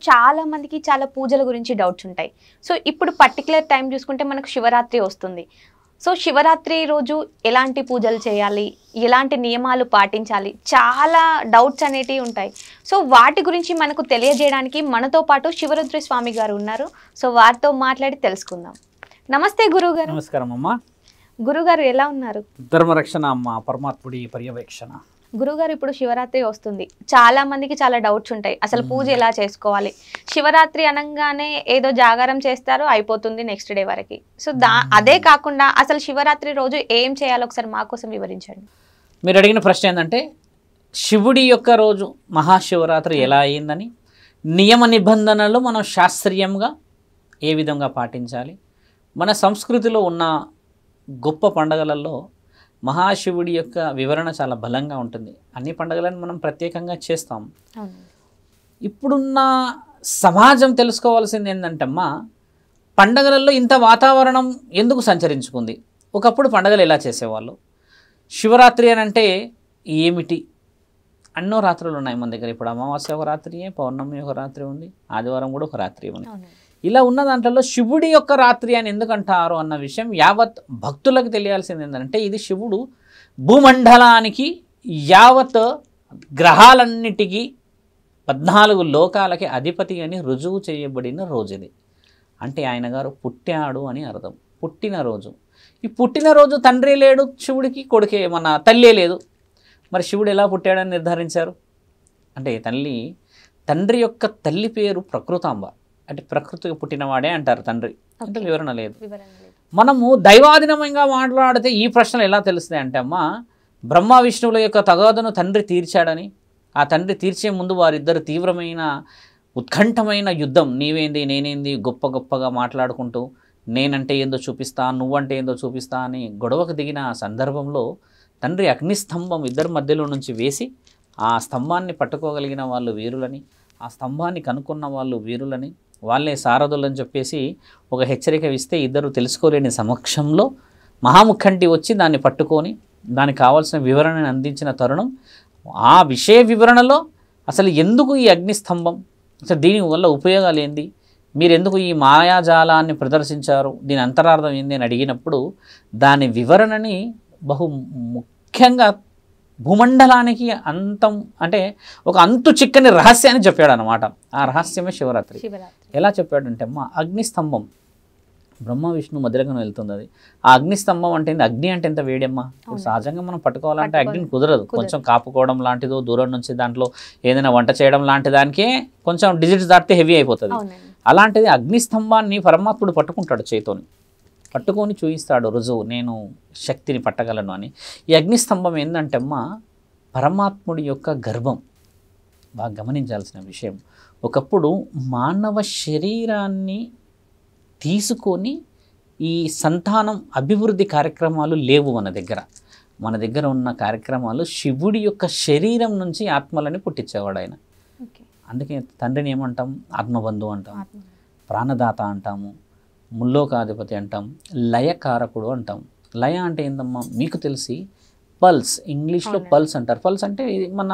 చాలా మందికి చాలా పూజల గురించి డౌట్స్ ఉంటాయి. సో ఇప్పుడు పర్టికులర్ టైం చూసుకుంటే మనకు శివరాత్రి వస్తుంది. సో శివరాత్రి రోజు ఎలాంటి పూజలు చేయాలి, ఎలాంటి నియమాలు పాటించాలి, చాలా డౌట్స్ అనేటివి ఉంటాయి. సో వాటి గురించి మనకు తెలియజేయడానికి మనతో పాటు శివరుద్ర స్వామి గారు ఉన్నారు. సో వారితో మాట్లాడి తెలుసుకుందాం. నమస్తే గురువుగారు. నమస్కారం అమ్మా. గురుగారు ఎలా ఉన్నారు? ధర్మరక్షణ అమ్మ, పరమాత్ముడి పర్యవేక్షణ. గురుగారు, ఇప్పుడు శివరాత్రి వస్తుంది. చాలా మందికి చాలా డౌట్స్ ఉంటాయి. అసలు పూజ ఎలా చేసుకోవాలి? శివరాత్రి అనగానే ఏదో జాగారం చేస్తారు, అయిపోతుంది నెక్స్ట్ డే వరకు. సో అదే కాకుండా అసలు శివరాత్రి రోజు ఏం చేయాలో ఒకసారి మా కోసం వివరించండి. మీరు అడిగిన ప్రశ్న ఏంటంటే శివుడి యొక్క రోజు మహాశివరాత్రి ఎలా అయిందని, నియమ నిబంధనలు మనం శాస్త్రీయంగా ఏ విధంగా పాటించాలి, మన సంస్కృతిలో ఉన్న గొప్ప పండుగలలో మహాశివుడి యొక్క వివరణ చాలా బలంగా ఉంటుంది. అన్ని పండుగలను మనం ప్రత్యేకంగా చేస్తాం. ఇప్పుడున్న సమాజం తెలుసుకోవాల్సింది ఏంటంటే అమ్మా, పండుగలలో ఇంత వాతావరణం ఎందుకు సంచరించుకుంది? ఒకప్పుడు పండుగలు ఎలా చేసేవాళ్ళు? శివరాత్రి అని అంటే ఏమిటి? అన్నో రాత్రులు ఉన్నాయి మన దగ్గర. ఇప్పుడు అమావాస్య ఒక రాత్రియే, పౌర్ణమి ఒక రాత్రి ఉంది, ఆదివారం కూడా ఒక రాత్రి ఉంది. ఇలా ఉన్న దాంట్లో శివుడి యొక్క రాత్రి అని ఎందుకంటారు అన్న విషయం యావత్ భక్తులకు తెలియాల్సింది ఏంటంటే, ఇది శివుడు భూమండలానికి యావత్ గ్రహాలన్నిటికీ 14 లోకాలకి అధిపతి అని రుజువు చేయబడిన రోజు ఇది. అంటే ఆయన గారు పుట్టాడు అని అర్థం, పుట్టినరోజు. ఈ పుట్టినరోజు తండ్రి లేడు శివుడికి, కొడుకే మన తల్లే లేదు. మరి శివుడు ఎలా పుట్టాడని నిర్ధారించారు అంటే, తండ్రి యొక్క తల్లి పేరు ప్రకృతాంబ. అంటే ప్రకృతికి పుట్టినవాడే అంటారు తండ్రి. అంటే వివరణ లేదు. మనము దైవాధీనంగా మాట్లాడితే ఈ ప్రశ్నలు ఎలా తెలుస్తాయి అంటే అమ్మ, బ్రహ్మ విష్ణువుల యొక్క తగాదును తండ్రి తీర్చాడని, ఆ తండ్రి తీర్చే ముందు వారిద్దరు తీవ్రమైన ఉత్కంఠమైన యుద్ధం, నీవేంది నేనేంది గొప్పగా మాట్లాడుకుంటూ నేనంటే ఏందో చూపిస్తా, నువ్వంటే ఏందో చూపిస్తా అని గొడవకు దిగిన సందర్భంలో తండ్రి అగ్నిస్తంభం ఇద్దరి మధ్యలో నుంచి వేసి, ఆ స్తంభాన్ని పట్టుకోగలిగిన వాళ్ళు వీరులని, ఆ స్తంభాన్ని కనుక్కున్న వాళ్ళు వీరులని, వాళ్ళే సారథులని చెప్పేసి ఒక హెచ్చరిక ఇస్తే ఇద్దరు తెలుసుకోలేని సమక్షంలో మహాముఖంటి వచ్చి దాన్ని పట్టుకొని దానికి కావాల్సిన వివరణను అందించిన తరుణం. ఆ విషయ వివరణలో అసలు ఎందుకు ఈ అగ్నిస్తంభం, అసలు దీనివల్ల ఉపయోగాలు ఏంది, మీరు ఎందుకు ఈ మాయాజాలాన్ని ప్రదర్శించారు, దీని అంతరార్థం ఏంది అని అడిగినప్పుడు దాని వివరణని బహు ముఖ్యంగా భూమండలానికి అంతం అంటే ఒక అంతు చిక్కని రహస్యాన్ని చెప్పాడు అనమాట. ఆ రహస్యమే శివరాత్రి. ఎలా చెప్పాడంటే అమ్మ, అగ్నిస్తంభం బ్రహ్మ విష్ణు మధ్యలోకి వెళ్తుంది. అది ఆ అగ్నిస్తంభం అంటే అగ్ని అంటే ఎంత వేడమ్మా. ఇప్పుడు సహజంగా మనం పట్టుకోవాలంటే అగ్నిని కుదరదు. కొంచెం కాపుకోవడం లాంటిదో, దూరం నుంచి దాంట్లో ఏదైనా వంట చేయడం లాంటి దానికే కొంచెం డిజిట్స్ దాటితే హెవీ అయిపోతుంది. అలాంటిది అగ్నిస్తంభాన్ని పరమాత్ముడు పట్టుకుంటాడు, చేతోని పట్టుకొని చూపిస్తాడు రుజువు, నేను శక్తిని పట్టగలను అని. ఈ అగ్నిస్తంభం ఏంటంటే అమ్మ, పరమాత్ముడి యొక్క గర్భం. బాగా గమనించాల్సిన విషయం, ఒకప్పుడు మానవ శరీరాన్ని తీసుకొని ఈ సంతానం అభివృద్ధి కార్యక్రమాలు లేవు మన దగ్గర ఉన్న కార్యక్రమాలు శివుడి యొక్క శరీరం నుంచి ఆత్మలని పుట్టించేవాడు ఆయన. అందుకే తండ్రిని ఏమంటాం? ఆత్మబంధు అంటాం, ప్రాణదాత అంటాము, ముల్లోకాధిపతి అంటాం, లయకారకుడు అంటాం. లయ అంటే ఏందమ్మా మీకు తెలిసి పల్స్, ఇంగ్లీష్లో పల్స్ అంటారు. పల్స్ అంటే మన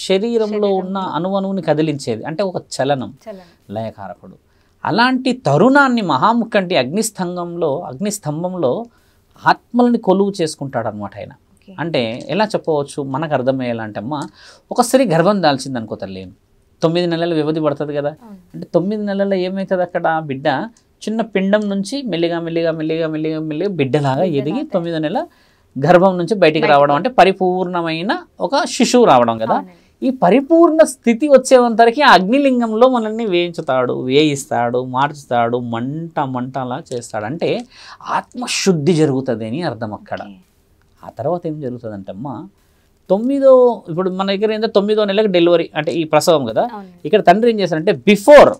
శరీరంలో ఉన్న అణువుని కదిలించేది, అంటే ఒక చలనం, లయకారకుడు. అలాంటి తరుణాన్ని మహాముఖంటి అగ్నిస్తంభంలో ఆత్మలని కొలువు చేసుకుంటాడు అనమాట ఆయన. అంటే ఎలా చెప్పవచ్చు మనకు అర్థమయ్యేలా అంటే అమ్మ, ఒక స్త్రీ గర్భం దాల్చింది అనుకో తల్లి, 9 నెలల వ్యవధి పడుతుంది కదా. అంటే 9 నెలల్లో ఏమవుతుంది, అక్కడ బిడ్డ చిన్న పిండం నుంచి మెల్లిగా బిడ్డలాగా ఎదిగి 9వ నెల గర్భం నుంచి బయటికి రావడం, అంటే పరిపూర్ణమైన ఒక శిశువు రావడం కదా. ఈ పరిపూర్ణ స్థితి వచ్చేంతరికి ఆ అగ్నిలింగంలో మనల్ని వేయిస్తాడు, మార్చుతాడు, మంటలా చేస్తాడు. అంటే ఆత్మశుద్ధి జరుగుతుంది అని అర్థం అక్కడ. ఆ తర్వాత ఏం జరుగుతుందంటే అమ్మ, ఇప్పుడు మన దగ్గర ఏంటో 9వ నెలకు డెలివరీ అంటే ఈ ప్రసవం కదా. ఇక్కడ తండ్రి ఏం చేస్తారంటే బిఫోర్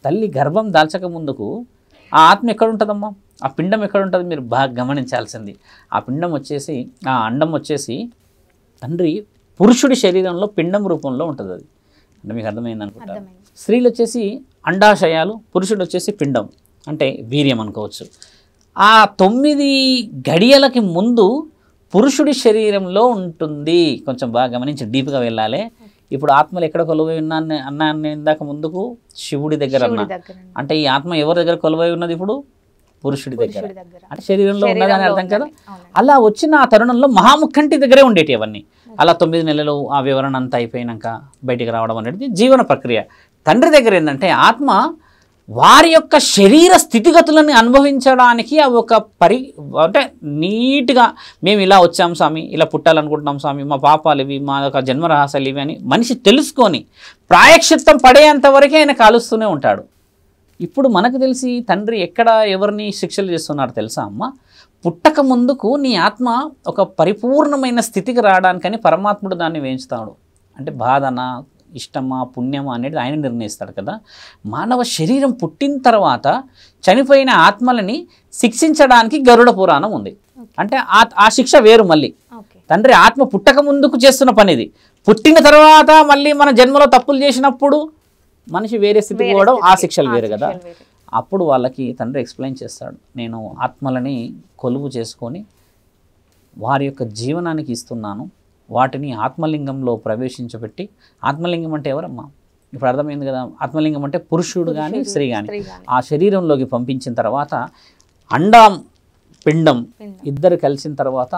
తల్లి గర్భం దాల్చక ముందుకు ఆ ఆత్మ ఎక్కడ ఉంటుందమ్మా, ఆ పిండం ఎక్కడ ఉంటుంది మీరు బాగా గమనించాల్సింది. ఆ పిండం వచ్చేసి, ఆ అండం వచ్చేసి తండ్రి పురుషుడి శరీరంలో పిండం రూపంలో ఉంటుంది. అది అంటే మీకు అర్థమైంది అనుకుంటా. స్త్రీలు వచ్చేసి అండాశయాలు, పురుషుడు వచ్చేసి పిండం అంటే వీర్యం అనుకోవచ్చు. ఆ 9 గడియలకి ముందు పురుషుడి శరీరంలో ఉంటుంది. కొంచెం బాగా గమనించి డీప్గా వెళ్ళాలి. ఇప్పుడు ఆత్మలు ఎక్కడ కొలువై ఉన్నాను అన్నాను ఇందాక ముందుకు శివుడి దగ్గర అన్నా. అంటే ఈ ఆత్మ ఎవరి దగ్గర కొలువై ఉన్నది ఇప్పుడు? పురుషుడి దగ్గర. అంటే శరీరంలో ఉన్నదని అర్థం కదా. అలా వచ్చిన ఆ తరుణంలో మహాముఖంటి దగ్గరే ఉండేటి అవన్నీ. అలా 9 నెలలు ఆ వివరణ అంతా అయిపోయినాక బయటికి రావడం అనేది జీవన ప్రక్రియ. తండ్రి దగ్గర ఏంటంటే ఆత్మ వారి యొక్క శరీర స్థితిగతులను అనుభవించడానికి అవి ఒక అంటే నీట్గా మేము ఇలా వచ్చాం స్వామి, ఇలా పుట్టాలనుకుంటున్నాం స్వామి, మా పాపాలు ఇవి, మా యొక్క జన్మరహస్యాలు ఇవి అని మనిషి తెలుసుకొని ప్రాయశ్చిత్తం పడేంత వరకే ఆయన కాలుస్తూనే ఉంటాడు. ఇప్పుడు మనకు తెలిసి తండ్రి ఎక్కడ ఎవరిని శిక్షలు చేస్తున్నారు తెలుసా అమ్మ? పుట్టక ముందుకు నీ ఆత్మ ఒక పరిపూర్ణమైన స్థితికి రావడానికని పరమాత్ముడు దాన్ని వేయించుతాడు. అంటే బాధనా, ఇష్టమా, పుణ్యమా అనేది ఆయన నిర్ణయిస్తాడు కదా. మానవ శరీరం పుట్టిన తర్వాత చనిపోయిన ఆత్మలని శిక్షించడానికి గరుడ పురాణం ఉంది. అంటే ఆ శిక్ష వేరు. మళ్ళీ తండ్రి ఆత్మ పుట్టక ముందుకు చేస్తున్న పని ఇది. పుట్టిన తర్వాత మళ్ళీ మన జన్మలో తప్పులు చేసినప్పుడు మనిషి వేరే స్థితికి పోవడం, ఆ శిక్షలు వేరు కదా. అప్పుడు వాళ్ళకి తండ్రి ఎక్స్ప్లెయిన్ చేస్తాడు, నేను ఆత్మలని కొలువు చేసుకొని వారి యొక్క జీవనానికి ఇస్తున్నాను, వాటిని ఆత్మలింగంలో ప్రవేశించబెట్టి. ఆత్మలింగం అంటే ఎవరమ్మా? ఇప్పుడు అర్థమైంది కదా. ఆత్మలింగం అంటే పురుషుడు కానీ స్త్రీ కానీ ఆ శరీరంలోకి పంపించిన తర్వాత అండం పిండం ఇద్దరు కలిసిన తర్వాత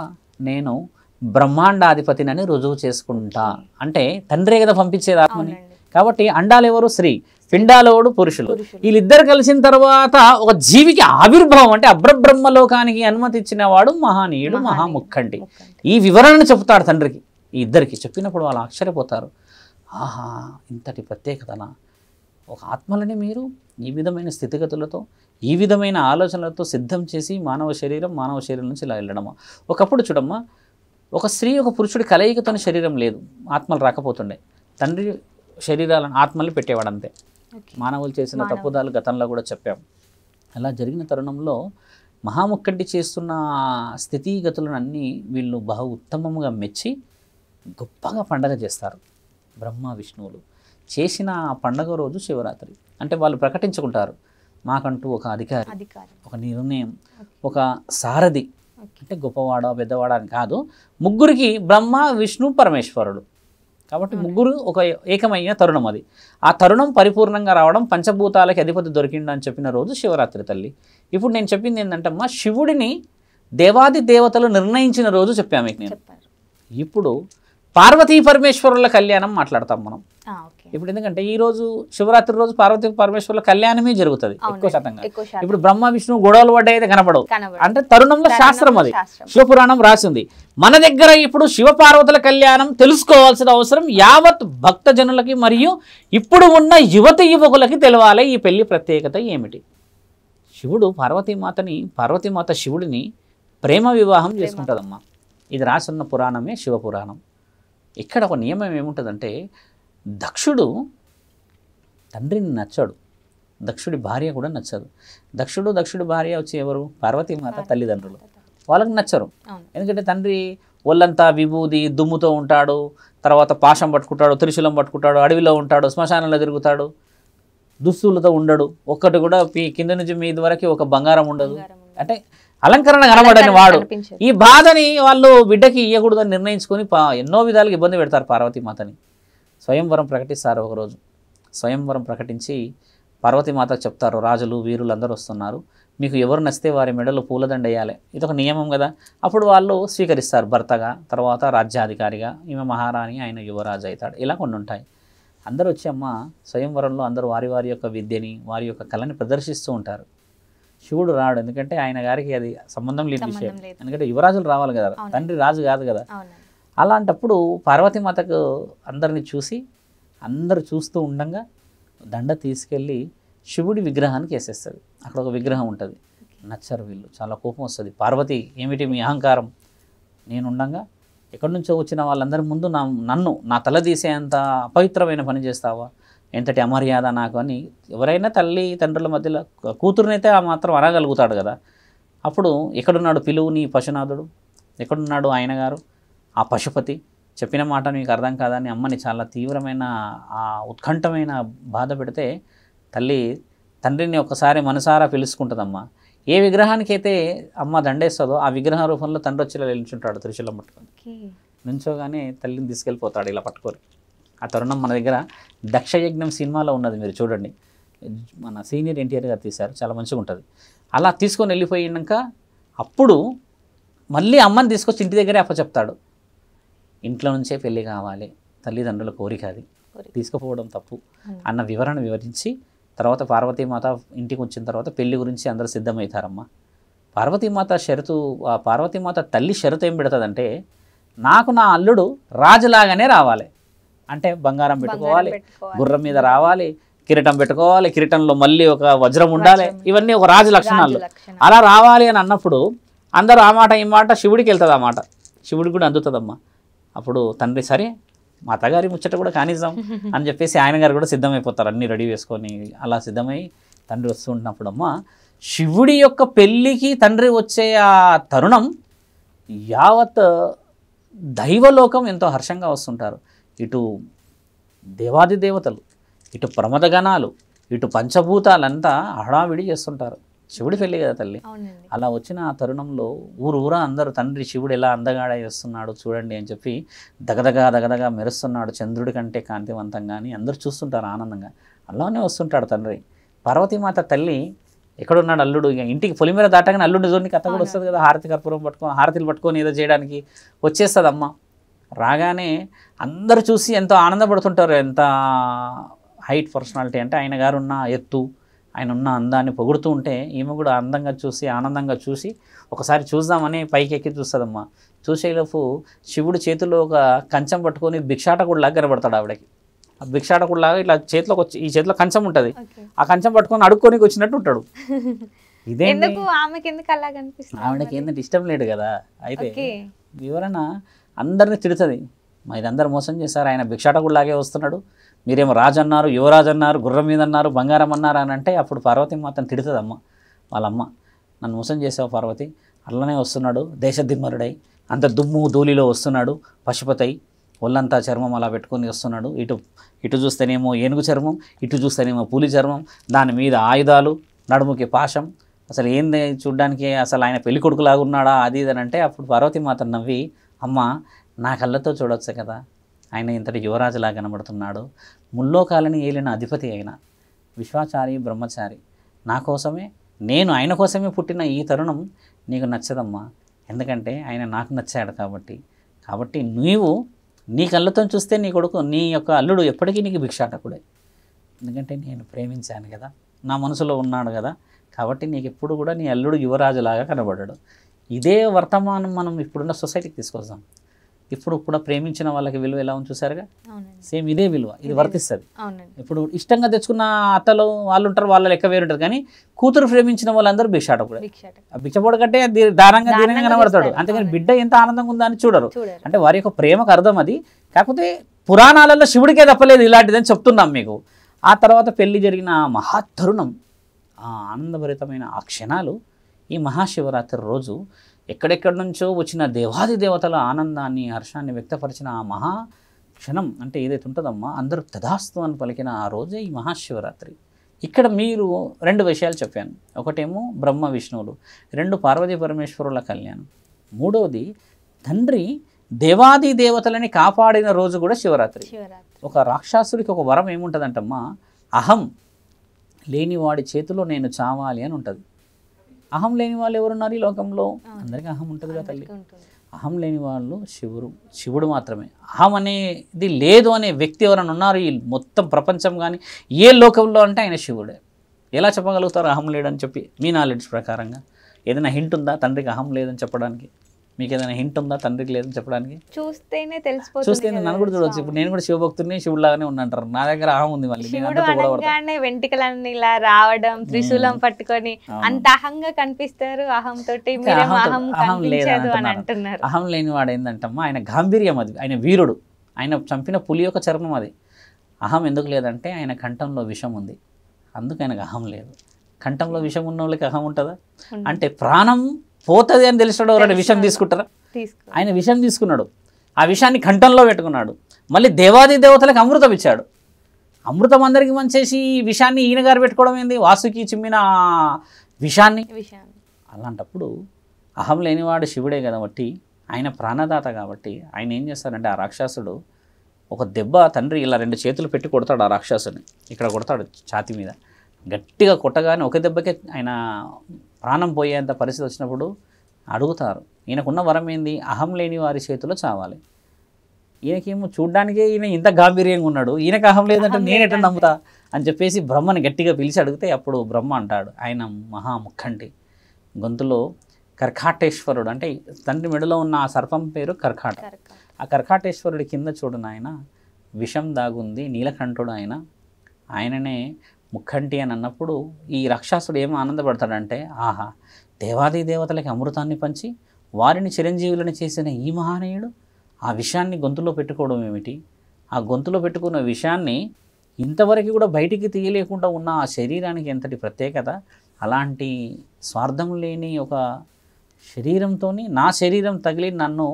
నేను బ్రహ్మాండాధిపతినని రుజువు చేసుకుంటా. అంటే తండ్రే కదా పంపించేది ఆత్మని. కాబట్టి అండాలు ఎవరు? స్త్రీ, పిండాలోడు పురుషులు. వీళ్ళిద్దరు కలిసిన తర్వాత ఒక జీవికి ఆవిర్భావం, అంటే అబ్రబ్రహ్మలోకానికి అనుమతి ఇచ్చిన వాడు మహానీయుడు, మహాముఖంటి. ఈ వివరణను చెప్తాడు తండ్రికి. ఈ ఇద్దరికి చెప్పినప్పుడు వాళ్ళు ఆశ్చర్యపోతారు. ఆహా, ఇంతటి ప్రత్యేకతనా? ఒక ఆత్మలని మీరు ఈ విధమైన స్థితిగతులతో, ఈ విధమైన ఆలోచనలతో సిద్ధం చేసి మానవ శరీరం నుంచి ఇలా వెళ్ళడమా? ఒకప్పుడు చూడమ్మా, ఒక స్త్రీ ఒక పురుషుడి కలయికతోని శరీరం లేదు, ఆత్మలు రాకపోతుండే. తండ్రి శరీరాలను ఆత్మల్ని పెట్టేవాడు అంతే. మానవులు చేసిన తప్పుదాలు గతంలో కూడా చెప్పాం. అలా జరిగిన తరుణంలో మహాముఖంటి చేస్తున్న స్థితిగతులను అన్నీ వీళ్ళు బహు ఉత్తమంగా మెచ్చి గొప్పగా పండగ చేస్తారు. బ్రహ్మ విష్ణువులు చేసిన పండగ రోజు శివరాత్రి. అంటే వాళ్ళు ప్రకటించుకుంటారు, మాకంటూ ఒక అధికారి, ఒక నిర్ణయం, ఒక సారథి. అంటే గొప్పవాడ పెద్దవాడ అని కాదు, ముగ్గురికి బ్రహ్మ విష్ణు పరమేశ్వరుడు కాబట్టి ముగ్గురు ఒక ఏకమైన తరుణం. అది ఆ తరుణం పరిపూర్ణంగా రావడం, పంచభూతాలకి అధిపతి దొరికిండు అని చెప్పిన రోజు శివరాత్రి తల్లి. ఇప్పుడు నేను చెప్పింది ఏంటంటే అమ్మా, శివుడిని దేవాది దేవతలు నిర్ణయించిన రోజు చెప్పాము మీకు నేను. ఇప్పుడు పార్వతీ పరమేశ్వరుల కళ్యాణం మాట్లాడతాం మనం ఇప్పుడు. ఎందుకంటే ఈ రోజు శివరాత్రి రోజు పార్వతీ పరమేశ్వరుల కళ్యాణమే జరుగుతుంది ఎక్కువ శాతంగా. ఇప్పుడు బ్రహ్మ విష్ణు గొడవలు పడ్డాయితే కనపడవు. అంటే తరుణంలో శాస్త్రం, అది శివపురాణం రాసింది. మన దగ్గర ఇప్పుడు శివపార్వతుల కళ్యాణం తెలుసుకోవాల్సిన అవసరం యావత్ భక్తజనులకి మరియు ఇప్పుడు ఉన్న యువకులకి తెలవాలి. ఈ పెళ్లి ప్రత్యేకత ఏమిటి? శివుడు పార్వతీమాత శివుడిని ప్రేమ వివాహం చేసుకుంటుందమ్మా. ఇది రాసున్న పురాణమే శివపురాణం. ఇక్కడ ఒక నియమం ఏముంటుందంటే, దక్షుడు తండ్రిని నచ్చాడు, దక్షుడి భార్య కూడా నచ్చదు. దక్షుడి భార్య వచ్చి ఎవరు? పార్వతీమాత తల్లిదండ్రులు. వాళ్ళకి నచ్చరు. ఎందుకంటే తండ్రి ఒళ్ళంతా విభూది దుమ్ముతో ఉంటాడు, తర్వాత పాశం పట్టుకుంటాడు, త్రిశూలం పట్టుకుంటాడు, అడవిలో ఉంటాడు, శ్మశానంలో తిరుగుతాడు, దుస్తులతో ఉండడు, ఒక్కటి కూడా కింద నుంచి మీది వరకు ఒక బంగారం ఉండదు. అంటే అలంకరణ కనబడని వాడు. ఈ బాధని వాళ్ళు బిడ్డకి ఇవ్వకూడదని నిర్ణయించుకొని ఎన్నో విధాలుగా ఇబ్బంది పెడతారు పార్వతీమాతని. స్వయంవరం ప్రకటిస్తారు. ఒకరోజు స్వయంవరం ప్రకటించి పార్వతీమాతకు చెప్తారు, రాజులు వీరులు అందరూ వస్తున్నారు, మీకు ఎవరు నచ్చితే వారి మెడలో పూలదండ వేయాలి. ఇది ఒక నియమం కదా. అప్పుడు వాళ్ళు స్వీకరిస్తారు భర్తగా, తర్వాత రాజ్యాధికారిగా, ఈమె మహారాణి, ఆయన యువరాజు అవుతాడు. ఇలా కొన్ని ఉంటాయి. అందరూ వచ్చి అమ్మ స్వయంవరంలో అందరూ వారి యొక్క విద్యని, వారి యొక్క కళని ప్రదర్శిస్తూ ఉంటారు. శివుడు రాడు, ఎందుకంటే ఆయన గారికి అది సంబంధం లేని విషయం. ఎందుకంటే యువరాజులు రావాలి కదా, తండ్రి రాజు కాదు కదా. అలాంటప్పుడు పార్వతీమాతకు అందరిని చూసి, అందరు చూస్తూ ఉండగా దండ తీసుకెళ్ళి శివుడి విగ్రహానికి వేసేస్తుంది. అక్కడ ఒక విగ్రహం ఉంటుంది. నచ్చరు వీళ్ళు, చాలా కోపం వస్తుంది. పార్వతి, ఏమిటి మీ అహంకారం? నేనుండగా ఎక్కడి నుంచో వచ్చిన వాళ్ళందరి ముందు నా తల తీసేంత అపవిత్రమైన పని చేస్తావా? ఎంతటి అమర్యాద నాకు అని. ఎవరైనా తల్లి తండ్రుల మధ్యలో కూతురునైతే ఆ మాత్రం అనగలుగుతాడు కదా. అప్పుడు ఎక్కడున్నాడు పిలువుని పశునాథుడు, ఎక్కడున్నాడు ఆయన గారు ఆ పశుపతి? చెప్పిన మాట మీకు అర్థం కాదని అమ్మని చాలా తీవ్రమైన ఆ ఉత్కంఠమైన బాధ పెడితే తండ్రిని ఒకసారి మనసారా పిలుచుకుంటుందమ్మ. ఏ విగ్రహానికైతే అమ్మ దండేస్తుందో ఆ విగ్రహ రూపంలో తండ్రి వచ్చి నిల్చుంటాడు త్రిశూలం పట్టుకొని. నుంచోగానే తల్లిని తీసుకెళ్ళిపోతాడు ఇలా పట్టుకొని. ఆ తరుణం మన దగ్గర దక్షయజ్ఞం సినిమాలో ఉన్నది, మీరు చూడండి. మన సీనియర్ ఎన్టీఆర్ గారు తీశారు, చాలా మంచిగా ఉంటుంది. అలా తీసుకొని వెళ్ళిపోయినాక అప్పుడు మళ్ళీ అమ్మని తీసుకొచ్చి ఇంటి దగ్గరే అప్పచెప్తాడు. ఇంట్లో నుంచే పెళ్ళి కావాలి, తల్లిదండ్రుల కోరిక అది, తీసుకుపోవడం తప్పు అన్న వివరణ వివరించి తర్వాత పార్వతీమాత ఇంటికి వచ్చిన తర్వాత పెళ్లి గురించి అందరూ సిద్ధమవుతారమ్మా. పార్వతీమాత తల్లి షరతు ఏం పెడుతుందంటే, నాకు నా అల్లుడు రాజులాగానే రావాలి, అంటే బంగారం పెట్టుకోవాలి, గుర్రం మీద రావాలి, కిరీటం పెట్టుకోవాలి, కిరీటంలో మళ్ళీ ఒక వజ్రం ఉండాలి, ఇవన్నీ ఒక రాజు లక్షణాలు. అలా రావాలి అని అన్నప్పుడు అందరూ ఆ మాట ఈ మాట శివుడికి వెళ్తుంది, ఆ మాట శివుడికి కూడా అందుతుందమ్మా. అప్పుడు తండ్రి సరే మా అత్తగారి ముచ్చట కూడా కానిద్దాం అని చెప్పేసి ఆయన గారు కూడా సిద్ధమైపోతారు, అన్నీ రెడీ వేసుకొని. అలా సిద్ధమై తండ్రి వస్తూ ఉంటున్నప్పుడు అమ్మ శివుడి యొక్క పెళ్ళికి తండ్రి వచ్చే ఆ తరుణం యావత్ దైవలోకం ఎంతో హర్షంగా వస్తుంటారు. ఇటు దేవాది దేవతలు, ఇటు ప్రమదగణాలు, ఇటు పంచభూతాలంతా హడావిడి చేస్తుంటారు. శివుడి పెళ్ళి కదా తల్లి. అలా వచ్చిన ఆ తరుణంలో ఊరూరా అందరూ తండ్రి శివుడు ఎలా అందగాడ చేస్తున్నాడు చూడండి అని చెప్పి దగదగా మెరుస్తున్నాడు, చంద్రుడి కంటే కాంతివంతంగా అని అందరూ చూస్తుంటారు ఆనందంగా. అలానే వస్తుంటాడు తండ్రి. పార్వతీమాత తల్లి ఎక్కడున్నాడు అల్లుడు, ఇక ఇంటికి పొలిమేర దాటగానే అల్లుడిని చూడడానికి అత్త కూడా వస్తుంది కదా, హారతిలు పట్టుకొని ఏదో చేయడానికి వచ్చేస్తుంది అమ్మ. రాగానే అందరూ చూసి ఎంతో ఆనందపడుతుంటారు. ఎంత హైట్ పర్సనాలిటీ అంటే ఆయన గారు ఉన్న ఎత్తు, ఆయన ఉన్న అందాన్ని పొగుడుతూ ఉంటే ఈమె కూడా అందంగా చూసి ఆనందంగా చూసి ఒకసారి చూద్దామని పైకి ఎక్కి చూస్తుందమ్మా. చూసేలోపు శివుడు చేతిలో ఒక కంచం పట్టుకొని భిక్షాటకుడిలాగా కనబడతాడు ఆవిడకి. ఆ భిక్షాటకుడిలాగా ఇట్లా చేతిలోకి వచ్చి, ఈ చేతిలో కంచం ఉంటుంది, ఆ కంచం పట్టుకొని అడుక్కొని వచ్చినట్టు ఉంటాడు. ఇదే ఆవిడకి ఏంటంటే ఇష్టం లేదు కదా. అయితే వివరణ అందరినీ తిడుతుంది, మా ఇదందరూ మోసం చేశారు, ఆయన భిక్షాటకుడిలాగే వస్తున్నాడు, మీరేమో రాజు అన్నారు, యువరాజు అన్నారు, గుర్రం మీద అన్నారు, బంగారం అన్నారు అని అంటే అప్పుడు పార్వతీమాతను తిడుతుంది అమ్మ. వాళ్ళమ్మ, నన్ను మోసం చేసావు పార్వతి, అట్లనే వస్తున్నాడు దేశదిమ్మరుడై, అంత దుమ్ము ధూళిలో వస్తున్నాడు, పశుపతై ఒళ్ళంతా చర్మం అలా పెట్టుకొని వస్తున్నాడు. ఇటు చూస్తేనేమో ఏనుగు చర్మం, ఇటు చూస్తేనేమో పులి చర్మం, దాని మీద ఆయుధాలు, నడుముకి పాశం, అసలు ఏంది చూడ్డానికి, అసలు ఆయన పెళ్లి కొడుకులాగా ఉన్నాడా అది ఇది అని అంటే అప్పుడు పార్వతీమాత నవ్వి, అమ్మ నా కళ్ళతో చూడొచ్చు కదా, ఆయన ఇంతటి యువరాజులా కనబడుతున్నాడు, ముల్లోకాలని ఏలిన అధిపతి అయిన విశ్వాచారి బ్రహ్మచారి, నా కోసమే, నేను ఆయన కోసమే పుట్టిన ఈ తరుణం నీకు నచ్చదమ్మా, ఎందుకంటే ఆయన నాకు నచ్చాడు కాబట్టి నీవు నీ కళ్ళతో చూస్తే నీ కొడుకు, నీ యొక్క అల్లుడు ఎప్పటికీ నీకు భిక్షాటకుడే, ఎందుకంటే నేను ప్రేమించాను కదా, నా మనసులో ఉన్నాడు కదా, కాబట్టి నీకు ఎప్పుడు కూడా నీ అల్లుడు యువరాజులాగా కనబడ్డాడు. ఇదే వర్తమానం మనం ఇప్పుడున్న సొసైటీకి తీసుకొస్తాం. ఇప్పుడు కూడా ప్రేమించిన వాళ్ళకి విలువ ఎలా ఉంది చూసారుగా, సేమ్ ఇదే విలువ ఇది వర్తిస్తుంది. ఇప్పుడు ఇష్టంగా తెచ్చుకున్న అత్తలు వాళ్ళు ఉంటారు, వాళ్ళ లెక్క వేరుంటారు, కానీ కూతురు ప్రేమించిన వాళ్ళందరూ భిక్షాటకుడు. భిక్షపోడు కంటే దారంగా దీనంగా కనబడతాడు, అంతేగాని బిడ్డ ఎంత ఆనందంగా ఉందా అని చూడరు. అంటే వారి యొక్క ప్రేమకు అర్థం అది. కాకపోతే పురాణాలలో శివుడికే తప్పలేదు ఇలాంటిదని చెప్తున్నాం మీకు. ఆ తర్వాత పెళ్లి జరిగిన మహాతరుణం, ఆ ఆనందభరితమైన ఆ క్షణాలు, ఈ మహాశివరాత్రి రోజు ఎక్కడెక్కడి నుంచో వచ్చిన దేవాది దేవతల ఆనందాన్ని హర్షాన్ని వ్యక్తపరిచిన ఆ మహా క్షణం అంటే ఏదైతే ఉంటుందమ్మా, అందరూ తదాస్తు అని పలికిన ఆ రోజే ఈ మహాశివరాత్రి. ఇక్కడ మీరు 2 విషయాలు చెప్పాను. ఒకటేమో బ్రహ్మ విష్ణువులు, 2 పార్వతీ పరమేశ్వరుల కళ్యాణం, 3వది తండ్రి దేవాది దేవతలని కాపాడిన రోజు కూడా శివరాత్రి. ఒక రాక్షసుడికి ఒక వరం ఏముంటుందంటమ్మా, అహం లేని వాడి చేతిలో నేను చావాలి అని ఉంటుంది. అహం లేని వాళ్ళు ఎవరున్నారు ఈ లోకంలో? అందరికీ అహం ఉంటుంది కదా తల్లి. అహం లేని వాళ్ళు శివుడు మాత్రమే. అహం అనేది లేదు అనే వ్యక్తి ఎవరైనా ఉన్నారు ఈ మొత్తం ప్రపంచం కానీ ఏ లోకంలో అంటే ఆయన శివుడే. ఎలా చెప్పగలుగుతారు అహం లేడని చెప్పి? మీ నాలెడ్జ్ ప్రకారంగా ఏదైనా హింట్ ఉందా తండ్రికి అహం లేదని చెప్పడానికి? మీకు ఏదైనా హింట్ ఉందా తండ్రికి లేదని చెప్పడానికి? చూస్తేనే తెలిసిపోతుంది. చూస్తేనే నన్ను కూడా చూడవచ్చు. ఇప్పుడు నేను కూడా శివభక్తుని, శివుడులాగానే ఉన్నాంటారు. నా దగ్గర అహం ఉంది. మళ్ళీ వెంట్రుకలన్నీ ఇలా రావడం, త్రిశూలం పట్టుకొని అంత అహంగా కనిపిస్తారు. అహం తోటి అహం లేదు అని అంటున్నారు. అహం లేని వాడు ఏంటంటమ్మా, ఆయన గాంభీర్యం అది, ఆయన వీరుడు, ఆయన చంపిన పులి యొక్క చర్మం అది. అహం ఎందుకు లేదంటే ఆయన కంఠంలో విషం ఉంది, అందుకు ఆయనకు అహం లేదు. కంఠంలో విషం ఉన్న వాళ్ళకి అహం ఉంటుందా? అంటే ప్రాణం పోతుంది అని తెలిసినాడు ఎవరైనా విషం తీసుకుంటారా? ఆయన విషం తీసుకున్నాడు, ఆ విషాన్ని కంఠంలో పెట్టుకున్నాడు. మళ్ళీ దేవాది దేవతలకు అమృతం ఇచ్చాడు. అమృతం అందరికీ మంచేసి ఈ విషాన్ని ఈయన గారు పెట్టుకోవడం ఏంది? వాసుకి చిమ్మిన విషాన్ని. అలాంటప్పుడు అహం లేనివాడు శివుడే కాబట్టి, ఆయన ప్రాణదాత కాబట్టి ఆయన ఏం చేస్తారంటే, ఆ రాక్షసుడు ఒక దెబ్బ తండ్రి ఇలా 2 చేతులు పెట్టి కొడతాడు ఆ రాక్షసుని, ఇక్కడ కొడతాడు ఛాతీ మీద, గట్టిగా కొట్టగానే ఒక దెబ్బకే ఆయన ప్రాణం పోయేంత పరిస్థితి వచ్చినప్పుడు అడుగుతారు, ఈయనకున్న వరం ఏంది, అహం లేని వారి చేతిలో చావాలి. ఈయనకేమో చూడ్డానికే ఈయన ఇంత గాంభీర్యంగా ఉన్నాడు, ఈయనకు అహం లేదంటే నేను ఎట్లా నమ్ముతా అని చెప్పేసి బ్రహ్మని గట్టిగా పిలిచి అడిగితే అప్పుడు బ్రహ్మ అంటాడు, ఆయన మహాముఖంటి, గొంతులో కర్కాటేశ్వరుడు, అంటే తండ్రి మెడలో ఉన్న ఆ సర్పం పేరు కర్కాట. ఆ కర్కాటేశ్వరుడి కింద చూడు నాయన విషం దాగుంది, నీలకంఠుడు ఆయన, ఆయననే ముఖంటి అని అన్నప్పుడు ఈ రాక్షసుడు ఏమో ఆనందపడతాడంటే, ఆహా, దేవాది దేవతలకి అమృతాన్ని పంచి వారిని చిరంజీవులను చేసిన ఈ మహానీయుడు ఆ విషయాన్ని గొంతులో పెట్టుకోవడం ఏమిటి, ఆ గొంతులో పెట్టుకున్న విషయాన్ని ఇంతవరకు కూడా బయటికి తీయలేకుండా ఉన్న ఆ శరీరానికి ఎంతటి ప్రత్యేకత, అలాంటి స్వార్థం లేని ఒక శరీరంతో నా శరీరం తగిలి నన్ను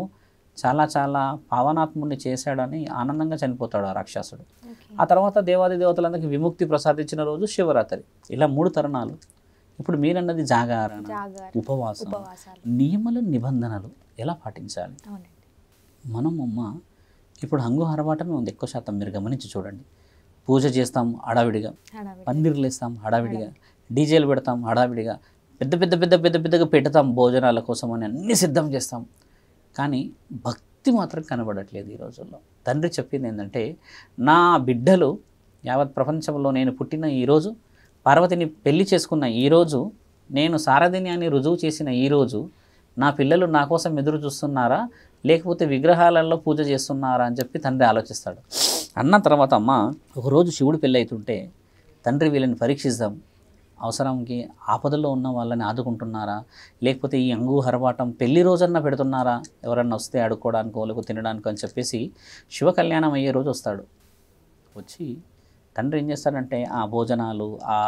చాలా చాలా పావనాత్ముడిని చేశాడని ఆనందంగా చనిపోతాడు ఆ రాక్షసుడు. ఆ తర్వాత దేవాది దేవతలందరికీ విముక్తి ప్రసాదించిన రోజు శివరాత్రి. ఇలా 3 తరుణాలు. ఇప్పుడు మీరన్నది జాగారణ, ఉపవాసం, నియమాలు నిబంధనలు ఎలా పాటించాలి. మనమ్మ ఇప్పుడు హంగు హరవాటమే ఉంది ఎక్కువ శాతం, మీరు గమనించి చూడండి. పూజ చేస్తాం హడావిడిగా, పందిర్లు వేస్తాం హడావిడిగా, డీజేలు పెడతాం హడావిడిగా, పెద్ద పెద్ద పెద్ద పెద్ద పెద్దగా పెడతాం భోజనాల కోసం అని అన్నీ సిద్ధం చేస్తాం. కానీ భక్తి మాత్రం కనబడట్లేదు ఈ రోజుల్లో. తండ్రి చెప్పింది ఏంటంటే, నా బిడ్డలు యావత్ ప్రపంచంలో నేను పుట్టిన ఈరోజు, పార్వతిని పెళ్లి చేసుకున్న ఈరోజు, నేను సారథిని అని రుజువు చేసిన ఈరోజు, నా పిల్లలు నా కోసం ఎదురు చూస్తున్నారా లేకపోతే విగ్రహాలలో పూజ చేస్తున్నారా అని చెప్పి తండ్రి ఆలోచిస్తాడు. అన్న తర్వాత అమ్మ ఒకరోజు శివుడు పెళ్ళి అవుతుంటే తండ్రి వీళ్ళని పరీక్షిద్దాం, అవసరంకి ఆపదల్లో ఉన్న వాళ్ళని ఆదుకుంటున్నారా లేకపోతే ఈ అంగు హరవాటం పెళ్లి రోజన్నా పెడుతున్నారా, ఎవరన్నా వస్తే ఆడుకోవడానికో లేకపోతే తినడానికో అని చెప్పేసి శివ కళ్యాణం అయ్యే రోజు వస్తాడు. వచ్చి తండ్రి ఏం చేస్తాడంటే ఆ భోజనాలు, ఆ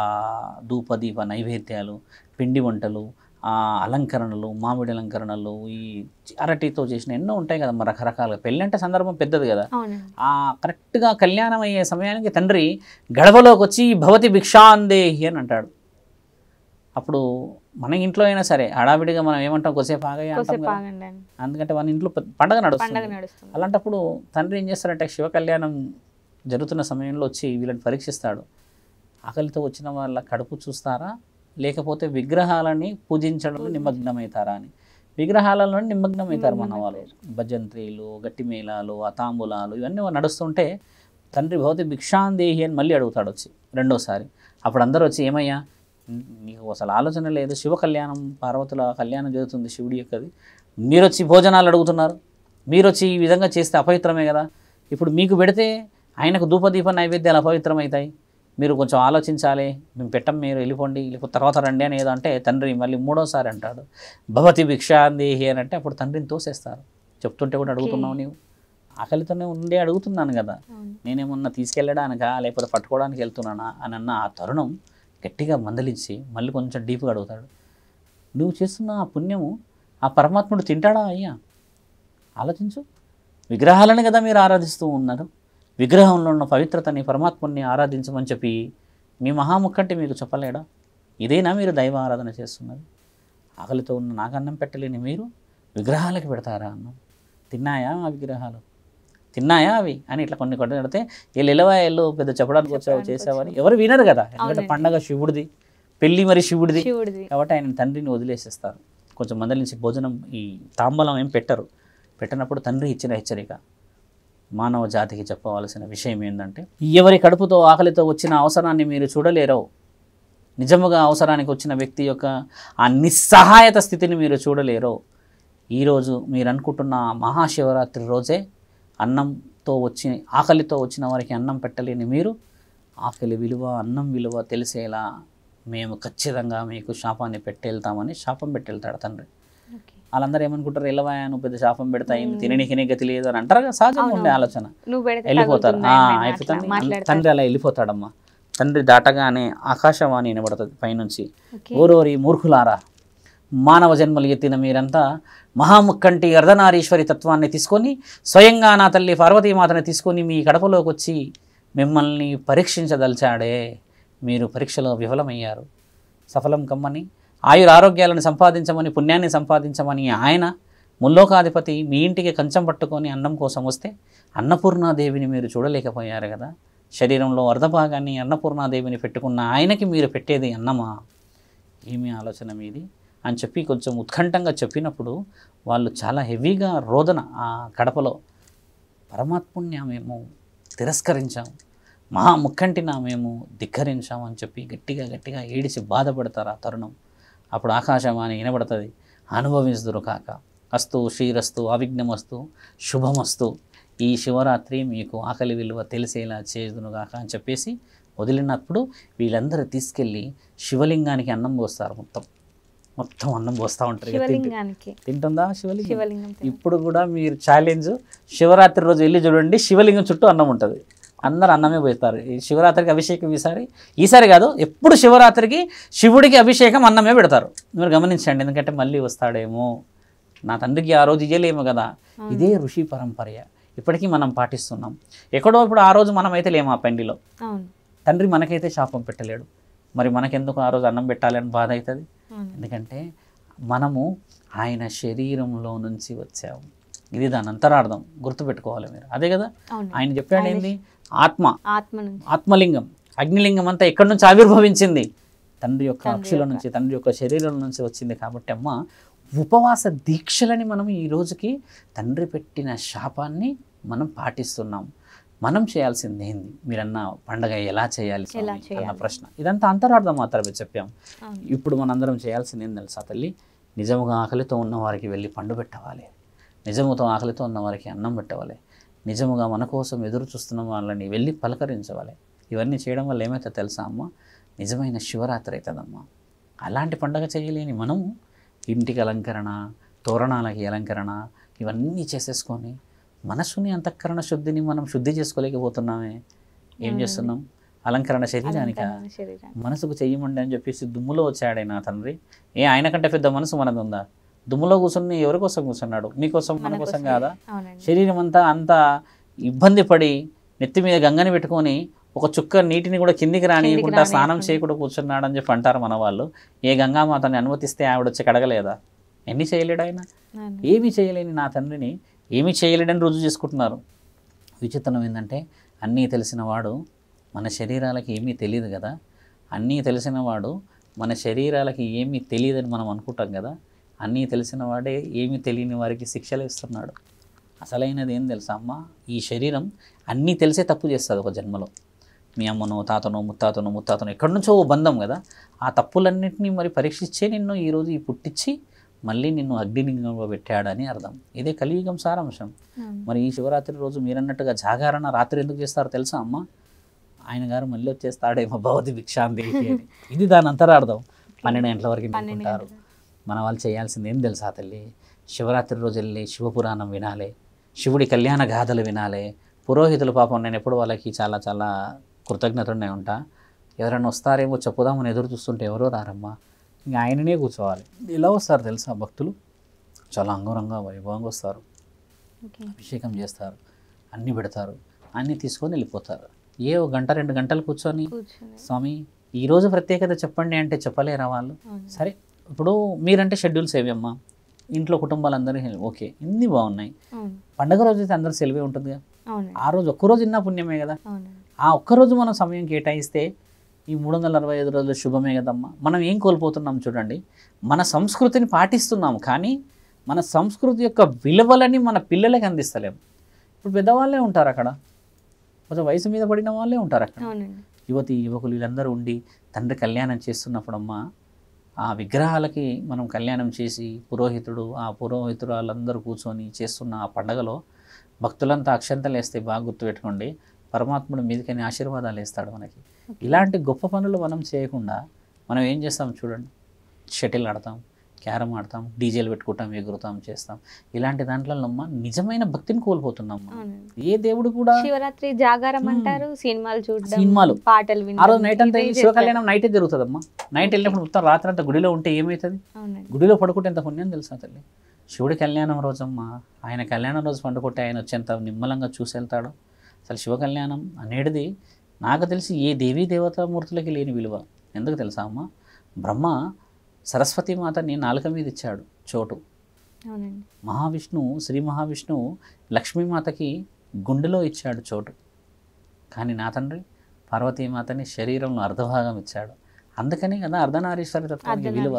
ధూపదీప నైవేద్యాలు, పిండి వంటలు, ఆ అలంకరణలు, మామిడి అలంకరణలు, ఈ అరటితో చేసిన ఎన్నో ఉంటాయి కదా మరి రకరకాలుగా. పెళ్ళి అంటే సందర్భం పెద్దది కదా. ఆ కరెక్ట్గా కళ్యాణం అయ్యే సమయానికి తండ్రి గడవలోకి వచ్చి భవతి భిక్షాందేహి అని అంటాడు. అప్పుడు మన ఇంట్లో అయినా సరే హడావిడిగా మనం ఏమంటాం, కొద్దిసేపు ఆగయ్య అంటాం కదా, ఎందుకంటే మన ఇంట్లో పండగ నడుస్తుంది. అలాంటప్పుడు తండ్రి ఏం చేస్తారంటే శివ కళ్యాణం జరుగుతున్న సమయంలో వచ్చి వీళ్ళని పరీక్షిస్తాడు. ఆకలితో వచ్చిన వాళ్ళ కడుపు చూస్తారా లేకపోతే విగ్రహాలని పూజించడంలో నిమగ్నమవుతారా అని. విగ్రహాలలో నిమగ్నమవుతారు మన వాళ్ళు. భజంత్రీలు, గట్టి మేళాలు, ఆ తాంబూలాలు ఇవన్నీ నడుస్తుంటే తండ్రి భవతి భిక్షాందేహి అని మళ్ళీ అడుగుతాడు వచ్చి రెండోసారి. అప్పుడు అందరూ వచ్చి, ఏమయ్యా నీకు అసలు ఆలోచన లేదు, శివ కళ్యాణం పార్వతుల కళ్యాణం జరుగుతుంది శివుడి యొక్కది, మీరు వచ్చి భోజనాలు అడుగుతున్నారు, మీరు వచ్చి ఈ విధంగా చేస్తే అపవిత్రమే కదా, ఇప్పుడు మీకు పెడితే ఆయనకు ధూపదీప నైవేద్యాలు అపవిత్రమవుతాయి, మీరు కొంచెం ఆలోచించాలి, మేము పెట్టం, మీరు వెళ్ళిపోండి లేకపోతే తర్వాత రండి అని ఏదో అంటే తండ్రి మళ్ళీ 3వసారి అంటాడు భవతి భిక్షాందేహి అని. అంటే అప్పుడు తండ్రిని తోసేస్తారు. చెప్తుంటే కూడా అడుగుతున్నావు, నీవు ఆకలితోనే ఉండే అడుగుతున్నాను కదా, నేనేమన్నా తీసుకెళ్ళడానికా లేకపోతే పట్టుకోవడానికి వెళ్తున్నానా అని అన్న ఆ తరుణం గట్టిగా మందలించి మళ్ళీ కొంచెం డీప్గా అడుగుతాడు, నువ్వు చేస్తున్న ఆ పుణ్యము ఆ పరమాత్ముడు తింటాడా అయ్యా, ఆలోచించు. విగ్రహాలను కదా మీరు ఆరాధిస్తూ ఉన్నారు, విగ్రహంలో ఉన్న పవిత్రతని పరమాత్ముని ఆరాధించమని చెప్పి మీ మహాముఖంటే మీకు చెప్పలేడా, ఇదేనా మీరు దైవ ఆరాధన చేస్తున్నది? ఆకలితో ఉన్న నాకు అన్నం పెట్టలేని మీరు విగ్రహాలకి పెడతారా అన్నం? తిన్నాయా ఆ విగ్రహాలు, తిన్నాయా అవి అని ఇట్లా కొన్ని కొడితే వీళ్ళు ఎల్లవాయల్లో పెద్ద చెప్పడానికి వచ్చావు చేసావని ఎవరు వినరు కదా. ఎందుకంటే పండగ శివుడిది, పెళ్ళి మరి శివుడిది కాబట్టి ఆయన తండ్రిని వదిలేసేస్తారు. కొంచెం మందలించి భోజనం ఈ తాంబలం ఏం పెట్టరు. పెట్టినప్పుడు తండ్రి ఇచ్చిన హెచ్చరిక మానవ జాతికి చెప్పవలసిన విషయం ఏంటంటే, ఎవరి కడుపుతో ఆకలితో వచ్చిన అవసరాన్ని మీరు చూడలేరో, నిజముగా అవసరానికి వచ్చిన వ్యక్తి యొక్క ఆ నిస్సహాయత స్థితిని మీరు చూడలేరో, ఈరోజు మీరు అనుకుంటున్న మహాశివరాత్రి రోజే అన్నంతో వచ్చి ఆకలితో వచ్చిన వారికి అన్నం పెట్టలేని మీరు ఆకలి విలువ అన్నం విలువ తెలిసేలా మేము ఖచ్చితంగా మీకు శాపాన్ని పెట్టేళ్తామని శాపం పెట్టేళ్తాడు తండ్రి. వాళ్ళందరూ ఏమనుకుంటారు, ఎల్లవాయను పెద్ద శాపం పెడతా తిననీకి గతి లేదు అని అంటారు కదా, సహజంగా ఉండే ఆలోచన. వెళ్ళిపోతారు అయిపోతుంది. తండ్రి అలా వెళ్ళిపోతాడమ్మా. తండ్రి దాటగానే ఆకాశవాణి వినబడుతుంది పైనుంచి, ఓరోరి మూర్ఖులారా, మానవ జన్మలు ఎత్తిన మీరంతా మహాముక్కంటి అర్ధనారీశ్వరి తత్వాన్ని తీసుకొని స్వయంగా నా తల్లి పార్వతీమాతని తీసుకొని మీ కడపలోకి వచ్చి మిమ్మల్ని పరీక్షించదలిచాడే, మీరు పరీక్షలో విఫలమయ్యారు. సఫలం కమ్మని ఆయురారోగ్యాలను సంపాదించమని పుణ్యాన్ని సంపాదించమని ఆయన ముల్లోకాధిపతి మీ ఇంటికి కంచం పట్టుకొని అన్నం కోసం వస్తే అన్నపూర్ణాదేవిని మీరు చూడలేకపోయారు కదా, శరీరంలో అర్ధభాగాన్ని అన్నపూర్ణాదేవిని పెట్టుకున్న ఆయనకి మీరు పెట్టేది అన్నమా, ఏమి ఆలోచన మీది అని చెప్పి కొంచెం ఉత్కంఠంగా చెప్పినప్పుడు వాళ్ళు చాలా హెవీగా రోదన ఆ కడపలో, పరమాత్ముణ్ణి మేము తిరస్కరించాం, మహాముఖంటిన మేము ధిక్కరించాం అని చెప్పి గట్టిగా గట్టిగా ఏడిచి బాధపడతారు ఆ తరుణం. అప్పుడు ఆకాశవాణి వినబడుతుంది, అనుభవిస్తురు కాక, అస్తు శ్రీరస్తు అవిఘ్నమస్తు శుభమస్తు, ఈ శివరాత్రి మీకు ఆకలి విలువ తెలిసేలా చేదును కాక అని చెప్పేసి వదిలినప్పుడు వీళ్ళందరూ తీసుకెళ్ళి శివలింగానికి అన్నం పోస్తారు. మొత్తం అన్నం పోస్తూ ఉంటారు. తింటుందా శివలింగం? ఇప్పుడు కూడా మీరు ఛాలెంజ్, శివరాత్రి రోజు వెళ్ళి చూడండి, శివలింగం చుట్టూ అన్నం ఉంటుంది, అందరు అన్నమే పోతారు. ఈ శివరాత్రికి అభిషేకం ఈసారి కాదు, ఎప్పుడు శివరాత్రికి శివుడికి అభిషేకం అన్నమే పెడతారు. మీరు గమనించండి, ఎందుకంటే మళ్ళీ వస్తాడేమో, నా తండ్రికి ఆ రోజు ఇయ్యలేము కదా. ఇదే ఋషి పరంపర ఇప్పటికీ మనం పాటిస్తున్నాం. ఎక్కడో ఇప్పుడు ఆ రోజు మనం అయితే లేము ఆ పెండిలో, తండ్రి మనకైతే శాపం పెట్టలేడు, మరి మనకెందుకు ఆ రోజు అన్నం పెట్టాలని బాధ అవుతుంది? ఎందుకంటే మనము ఆయన శరీరంలో నుంచి వచ్చాము. ఇది దాని అంతరార్థం, గుర్తుపెట్టుకోవాలి మీరు. అదే కదా ఆయన చెప్పాడు, ఏంది? ఆత్మలింగం, అగ్నిలింగం అంతా ఎక్కడి నుంచి ఆవిర్భవించింది? తండ్రి యొక్క అక్షుల నుంచి, తండ్రి యొక్క శరీరం నుంచి వచ్చింది. కాబట్టి అమ్మ, ఉపవాస దీక్షలని మనం ఈ రోజుకి తండ్రి పెట్టిన శాపాన్ని మనం పాటిస్తున్నాం. మనం చేయాల్సింది ఏంది? మీరన్న పండగ ఎలా చేయాలి అన్న ప్రశ్న, ఇదంతా అంతరార్థం మాత్రమే చెప్పాం. ఇప్పుడు మనందరం చేయాల్సింది ఏం తెలుసా తల్లి? నిజముగా ఆకలితో ఉన్న వారికి వెళ్ళి పండు పెట్టవాలి, నిజముతో ఆకలితో ఉన్న వారికి అన్నం పెట్టవాలి, నిజముగా మన కోసం ఎదురు చూస్తున్న వాళ్ళని వెళ్ళి పలకరించవాలి. ఇవన్నీ చేయడం వల్ల ఏమైతే తెలుసా అమ్మ? నిజమైన శివరాత్రి అవుతుందమ్మా. అలాంటి పండగ చేయలేని మనము ఇంటికి అలంకరణ, తోరణాలకి అలంకరణ, ఇవన్నీ చేసేసుకొని మనసుని, అంతఃకరణ శుద్ధిని మనం శుద్ధి చేసుకోలేకపోతున్నామే. ఏం చేస్తున్నాం? అలంకరణ శరీరానికి, మనసుకు చెయ్యమండి అని చెప్పేసి దుమ్ములో వచ్చాడే నా తండ్రి. ఆయన కంటే పెద్ద మనసు మనది ఉందా? దుమ్ములో కూర్చుని ఎవరి కోసం కూర్చున్నాడు? మీకోసం, మన కోసం కాదా? శరీరం అంతా ఇబ్బంది పడి నెత్తి మీద గంగని పెట్టుకొని ఒక చుక్క నీటిని కూడా కిందికి రానియకుండా స్నానం చేయకుండా కూర్చున్నాడు అని చెప్పి అంటారు మన వాళ్ళు. ఏ గంగామాతని అనుమతిస్తే ఆవిడ వచ్చి కడగలేదా? ఎన్ని చేయలేడు ఆయన? ఏమీ చేయలేని నా తండ్రిని ఏమీ చేయలేడని రుజువు చేసుకుంటున్నారు. విచిత్రం ఏంటంటే, అన్నీ తెలిసిన వాడు మన శరీరాలకి ఏమీ తెలియదు కదా. అన్నీ తెలిసిన వాడు మన శరీరాలకి ఏమీ తెలియదని మనం అనుకుంటాం కదా. అన్నీ తెలిసిన వాడే ఏమీ తెలియని వారికి శిక్షలు ఇస్తున్నాడు. అసలైనది ఏం తెలుసా అమ్మ? ఈ శరీరం అన్నీ తెలిసే తప్పు చేస్తుంది ఒక జన్మలో. మీ అమ్మనో, తాతనో, ముత్తాతనో ఎక్కడి నుంచో బంధం కదా. ఆ తప్పులన్నింటినీ మరి పరీక్షించే నిన్ను ఈరోజు ఈ పుట్టించి మళ్ళీ నిన్ను అగ్నిలింగంలో పెట్టాడని అర్థం. ఇదే కలియుగం సారాంశం. మరి ఈ శివరాత్రి రోజు మీరన్నట్టుగా జాగారణ రాత్రి ఎందుకు చేస్తారో తెలుసా అమ్మ? ఆయన గారు మళ్ళీ వచ్చేస్తాడేమో భవతి భిక్షాంతి అని. ఇది దాని అంతరార్థం. 12 గంటల వరకు నింపుకుంటారు. మన వాళ్ళు చేయాల్సింది ఏం తెలుసా తల్లి? శివరాత్రి రోజు వెళ్ళి శివపురాణం వినాలి, శివుడి కళ్యాణ గాథలు వినాలి. పురోహితులు పాపం నేను ఎప్పుడు వాళ్ళకి చాలా చాలా కృతజ్ఞతనే ఉంటా. ఎవరైనా వస్తారేమో చెప్పుదామని ఎదురు చూస్తుంటే ఎవరో రారమ్మా, ఇంకా ఆయననే కూర్చోవాలి. ఎలా వస్తారు తెలుసా భక్తులు? చాలా అంగరంగ వైభవంగా వస్తారు, అభిషేకం చేస్తారు, అన్నీ పెడతారు, అన్నీ తీసుకొని వెళ్ళిపోతారు. ఏ 1 గంట 2 గంటలు కూర్చొని స్వామి ఈరోజు ప్రత్యేకత చెప్పండి అంటే చెప్పలేరా వాళ్ళు? సరే, ఇప్పుడు మీరంటే షెడ్యూల్స్ ఏవి అమ్మా? ఇంట్లో కుటుంబాలందరూ ఓకే, ఇన్ని బాగున్నాయి. పండగ రోజు అయితే అందరూ సెలవే ఉంటుందిగా. ఆ రోజు ఒక్కరోజు ఇన్నా పుణ్యమే కదా. ఆ ఒక్కరోజు మనం సమయం కేటాయిస్తే ఈ 365 రోజులు శుభమే కదమ్మా. మనం ఏం కోల్పోతున్నాం చూడండి. మన సంస్కృతిని పాటిస్తున్నాము, కానీ మన సంస్కృతి యొక్క విలువలని మన పిల్లలకి అందిస్తలేము. ఇప్పుడు పెద్దవాళ్ళే ఉంటారు అక్కడ, కొంచెం వయసు మీద పడిన వాళ్ళే ఉంటారు అక్కడ. యువకులు వీళ్ళందరూ ఉండి తండ్రి కళ్యాణం చేస్తున్నప్పుడమ్మా, ఆ విగ్రహాలకి మనం కళ్యాణం చేసి ఆ పురోహితురాళ్ళందరూ కూర్చొని చేస్తున్న ఆ పండగలో భక్తులంతా అక్షంతలు వేస్తే బాగా గుర్తుపెట్టుకోండి, పరమాత్ముడు మీదకని ఆశీర్వాదాలు వేస్తాడు మనకి. ఇలాంటి గొప్ప పనులు మనం చేయకుండా మనం ఏం చేస్తాం చూడండి, షటిల్ ఆడతాం, క్యారమ్ ఆడతాం, డీజేలు పెట్టుకుంటాం, ఎగురుతాం, చేస్తాం. ఇలాంటి దాంట్లో నిజమైన భక్తిని కోల్పోతున్నాం. ఏ దేవుడు కూడా శివరాత్రి జాగారం అంటారు, సినిమాలు, పాటలు, ఆ రోజు నైట్ అంతా శివ కళ్యాణం నైటే జరుగుతుందమ్మా. నైట్ వెళ్ళినప్పుడు మొత్తం రాత్రి అంతా గుడిలో ఉంటే ఏమవుతుంది? గుడిలో పడుకుంటే ఎంత పుణ్యం తెలుసా తల్లి? శివుడి కళ్యాణం రోజమ్మా, ఆయన కళ్యాణం రోజు పండుకుంటే ఆయన వచ్చేంత నిమ్మలంగా చూసి వెళ్తాడు. అసలు శివ కళ్యాణం అనేది నాకు తెలిసి ఏ దేవీ దేవతామూర్తులకి లేని విలువ. ఎందుకు తెలుసా అమ్మ? బ్రహ్మ సరస్వతీమాతని నాలుక మీద ఇచ్చాడు చోటు. అవునండి. మహావిష్ణువు శ్రీ మహావిష్ణువు లక్ష్మీమాతకి గుండెలో ఇచ్చాడు చోటు, కానీ నా తండ్రి పార్వతీమాతని శరీరంలో అర్ధభాగం ఇచ్చాడు. అందుకని కదా అర్ధనారీశ్వర తత్వానికి విలువ.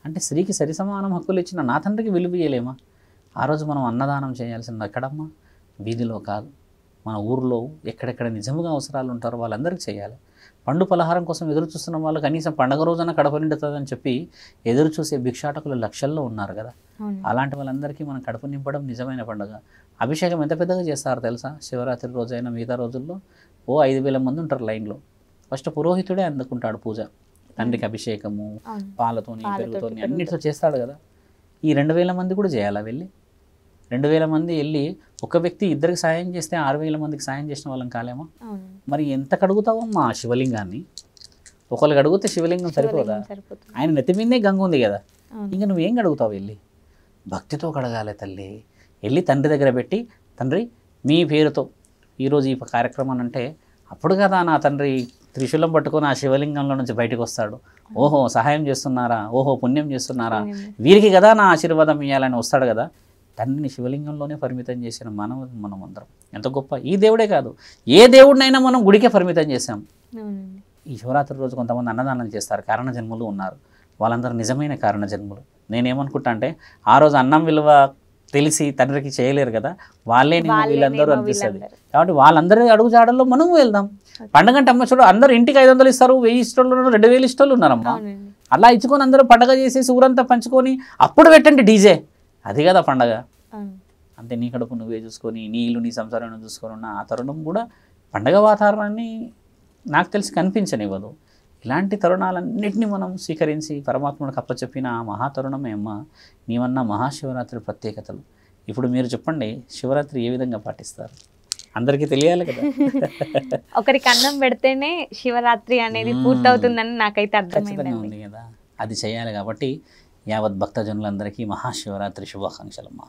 అంటే స్త్రీకి సరిసమానం హక్కులు ఇచ్చిన నా తండ్రికి విలువ ఇయ్యలేమా? ఆ రోజు మనం అన్నదానం చేయాల్సింది ఎక్కడమ్మా? వీధిలో కాదు, మన ఊర్లో ఎక్కడెక్కడ నిజంగా అవసరాలు ఉంటారో వాళ్ళందరికీ చేయాలి. పండు పలహారం కోసం ఎదురు చూస్తున్న వాళ్ళు కనీసం పండగ రోజున కడప నిండుతుందని చెప్పి ఎదురు చూసే భిక్షాటకులు లక్షల్లో ఉన్నారు కదా. అలాంటి వాళ్ళందరికీ మనం కడుపు నింపడం నిజమైన పండుగ. అభిషేకం ఎంత పెద్దగా చేస్తారో తెలుసా? శివరాత్రి రోజైనా మిగతా రోజుల్లో 5,000 మంది ఉంటారు లైన్లో. ఫస్ట్ పురోహితుడే అందుకుంటాడు పూజ. తండ్రికి అభిషేకము పాలతోని పెరుగుతోని అన్నిటితో చేస్తాడు కదా. ఈ 2,000 మంది కూడా చేయాలా? వెళ్ళి 2,000 మంది వెళ్ళి ఒక వ్యక్తి ఇద్దరికి సాయం చేస్తే 6,000 మందికి సాయం చేసిన వాళ్ళం కాలేమా? మరి ఎంత కడుగుతావో మా శివలింగాన్ని? ఒకళ్ళకి అడిగితే శివలింగం సరిపోదా? ఆయన నెత్తి మీదే గంగ ఉంది కదా, ఇంకా నువ్వేం కడుగుతావు? వెళ్ళి భక్తితో కడగాలి తల్లి. వెళ్ళి తండ్రి దగ్గర పెట్టి, తండ్రి మీ పేరుతో ఈరోజు ఈ కార్యక్రమం అంటే అప్పుడు కదా నా తండ్రి త్రిశూలం పట్టుకొని ఆ శివలింగంలో నుంచి బయటకు వస్తాడు. ఓహో సహాయం చేస్తున్నారా, ఓహో పుణ్యం చేస్తున్నారా, వీరికి కదా నా ఆశీర్వాదం ఇవ్వాలని వస్తాడు కదా. తండ్రిని శివలింగంలోనే పరిమితం చేసిన మనం అందరం ఎంత గొప్ప. ఈ దేవుడే కాదు, ఏ దేవుడినైనా మనం గుడికే పరిమితం చేశాం. ఈ శివరాత్రి రోజు కొంతమంది అన్నదానం చేస్తారు, కారణ జన్మలు ఉన్నారు. వాళ్ళందరూ నిజమైన కారణ జన్మలు. నేనేమనుకుంటా అంటే ఆ రోజు అన్నం విలువ తెలిసి తండ్రికి చేయలేరు కదా, వాళ్ళే వీళ్ళందరూ అనిపిస్తుంది. కాబట్టి వాళ్ళందరి అడుగు జాడల్లో మనము వెళ్దాం. పండగ అంటే అమ్మ చూడు, అందరూ ఇంటికి 500 ఇస్తారు, 1000 ఇష్టోళ్ళు ఉన్నారు, 2000 ఇష్టోళ్ళు ఉన్నారమ్మా. అలా ఇచ్చుకొని అందరూ పండగ చేసేసి ఊరంతా పంచుకొని అప్పుడు పెట్టండి డీజే. అది కదా పండగ. అంతే, నీ కడుపు నువ్వే చూసుకొని నీ ఇల్లు నీ సంసారాన్ని చూసుకొని ఉన్న ఆ తరుణం కూడా పండగ వాతావరణాన్ని నాకు తెలిసి కనిపించనివ్వదు. ఇలాంటి తరుణాలన్నింటినీ మనం స్వీకరించి పరమాత్ముడికి అప్పచెప్పిన ఆ మహాతరుణమే అమ్మ నీవన్న మహాశివరాత్రి ప్రత్యేకతలు. ఇప్పుడు మీరు చెప్పండి, శివరాత్రి ఏ విధంగా పాటిస్తారు? అందరికీ తెలియాలి కదా. ఒకరికి అన్నం పెడితేనే శివరాత్రి అనేది పూర్తవుతుందని నాకైతే అర్థమైంది కదా. అది చేయాలి. కాబట్టి యావత్ భక్తజనులందరికీ మహాశివరాత్రి శుభాకాంక్షలమ్మా.